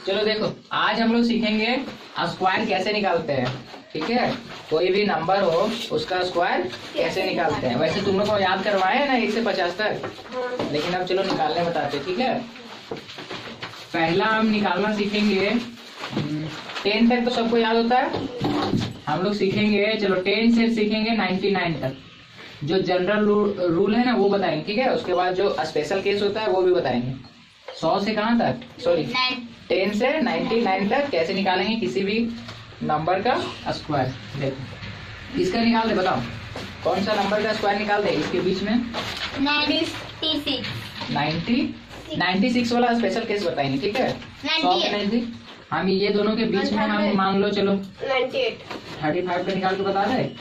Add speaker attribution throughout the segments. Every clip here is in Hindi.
Speaker 1: चलो देखो, आज हम लोग सीखेंगे स्क्वायर कैसे निकालते हैं। ठीक है, कोई भी नंबर हो उसका स्क्वायर कैसे निकालते हैं। वैसे तुम लोग को याद करवाए हैं ना 1 से 50 तक, लेकिन अब चलो निकालने बताते। ठीक है, पहला हम निकालना सीखेंगे 10 तक, तो सबको याद होता है। हम लोग सीखेंगे, चलो 10 से सीखेंगे 99 तक। जो जनरल रूल है ना वो बताएंगे। ठीक है, उसके बाद जो स्पेशल केस होता है वो भी बताएंगे। 100 से कहाँ तक, सॉरी 10 से 99 तक कैसे निकालेंगे किसी भी नंबर का स्क्वायर। देखो इसका निकाल दे, बताओ कौन सा नंबर का स्क्वायर निकाल दे इसके बीच में। 96 वाला स्पेशल केस बताएंगे। ठीक है, 100 के नजदीक हम ये दोनों के बीच में हम मान लो चलो 35 का निकाल के बता दे।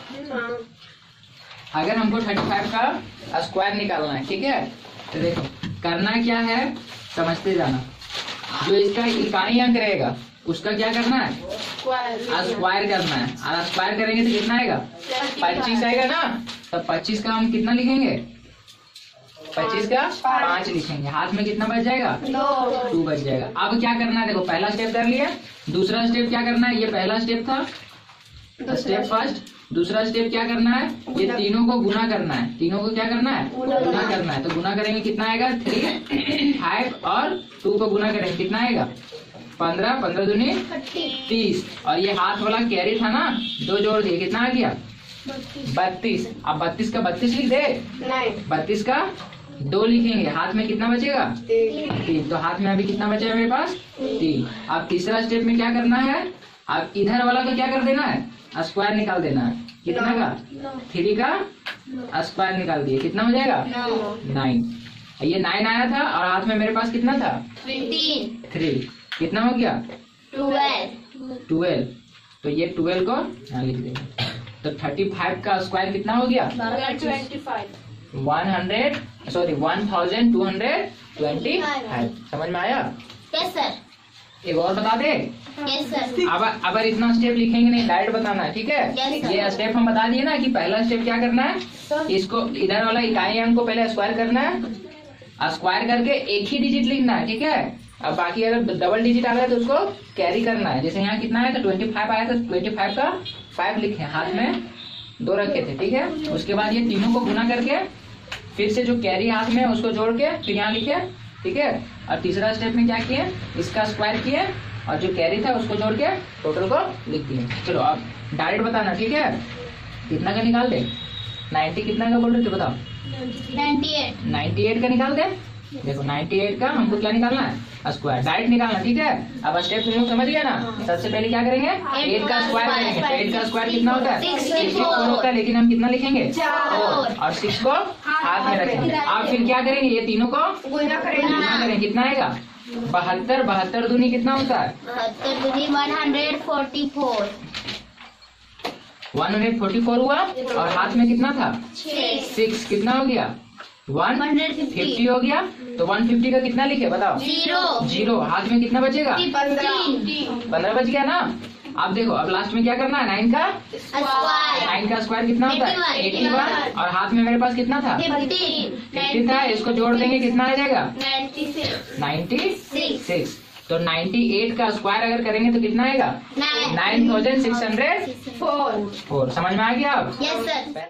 Speaker 1: अगर हमको 35 का स्क्वायर निकालना है, ठीक है, तो देखो करना क्या है समझते जाना। जो इसका इकाई अंक रहेगा उसका क्या करना है, स्क्वायर करना है। और स्क्वायर करेंगे तो कितना आएगा, 25 आएगा ना। तो 25 का हम कितना लिखेंगे, 25 का 5 लिखेंगे। हाथ में कितना बच जाएगा, 2 बच जाएगा। अब क्या करना है, देखो पहला स्टेप कर लिया। दूसरा स्टेप क्या करना है, ये पहला स्टेप था, स्टेप फर्स्ट। दूसरा स्टेप क्या करना है, ये तीनों को गुना करना है। तीनों को क्या करना है, गुना करना है। तो गुना करेंगे कितना आएगा, 3, 5 और 2 को गुना करेंगे कितना आएगा, 15, 15 दूनी 30। और ये हाथ वाला कैरी था ना, 2 जोड़ दिए कितना आ गया, 32। अब 32 का 32 लिख दे, 32 का 2 लिखेंगे। हाथ में कितना बचेगा, 3। तो हाथ में अभी कितना बचा है मेरे पास, 3। अब तीसरा स्टेप में क्या करना है, अब इधर वाला को क्या कर देना है, स्क्वायर निकाल देना है। कितना का, 3 का स्क्वायर निकाल दिए, कितना हो जाएगा 9। ये 9 आया था और हाथ में मेरे पास कितना था 3, कितना हो गया 12। तो ये 12 को यहाँ लिख देंगे। तो 35 का स्क्वायर कितना हो गया 1225। समझ में आया?
Speaker 2: Yes sir.
Speaker 1: एक और बता दे।
Speaker 2: Yes sir.
Speaker 1: अब इतना स्टेप लिखेंगे नहीं, डायरेक्ट बताना है। ठीक है,
Speaker 2: Yes, sir.
Speaker 1: ये स्टेप हम बता दिए ना कि पहला स्टेप क्या करना है, इसको इधर वाला इकाई अंक को पहले स्क्वायर करना है। स्क्वायर करके एक ही डिजिट लिखना है। ठीक है, अब बाकी अगर डबल डिजिट आ गया तो उसको कैरी करना है। जैसे यहाँ कितना आया था 25 आया था, 25 का 5 लिखे, हाथ में 2 रखे थे। ठीक है, उसके बाद ये तीनों को गुना करके फिर से जो कैरी हाथ में उसको जोड़ के फिर यहाँ लिखे। ठीक है, और तीसरा स्टेप में क्या किए, इसका स्क्वायर किए और जो कैरी था उसको जोड़ के टोटल को लिख दिए। चलो अब डायरेक्ट बताना। ठीक है, कितना का निकाल दे, 90 कितना का बोल रहे थे बताओ, 98 का निकाल दे। देखो 98 का हमको क्या निकालना है, स्क्वायर डायरेक्ट निकालना। ठीक है, अब स्टेप तुम लोग समझ गया ना। सबसे पहले क्या करेंगे, 8 का स्क्वायर करेंगे। तो 8 का स्क्वायर कितना होता है, 64 होता है, लेकिन हम कितना लिखेंगे 4 और 6 को हाथ में रखेंगे। अब फिर क्या करेंगे, ये तीनों को गुना करेंगे, कितना आएगा 72। 72 दूनी कितना होता है 144 हुआ। और हाथ में कितना था 6, कितना हो गया 150 हो गया। तो 150 का कितना लिखे बताओ, 0। हाथ में कितना बचेगा 15 बच गया ना। अब देखो, अब लास्ट में क्या करना है, 9 का स्क्वायर कितना होता है 81। और हाथ में मेरे पास कितना था 50 था, इसको जोड़ देंगे कितना आ जाएगा 96। तो 98 का स्क्वायर अगर करेंगे तो कितना आएगा 9604। समझ में आ गया अब?
Speaker 2: Yes sir.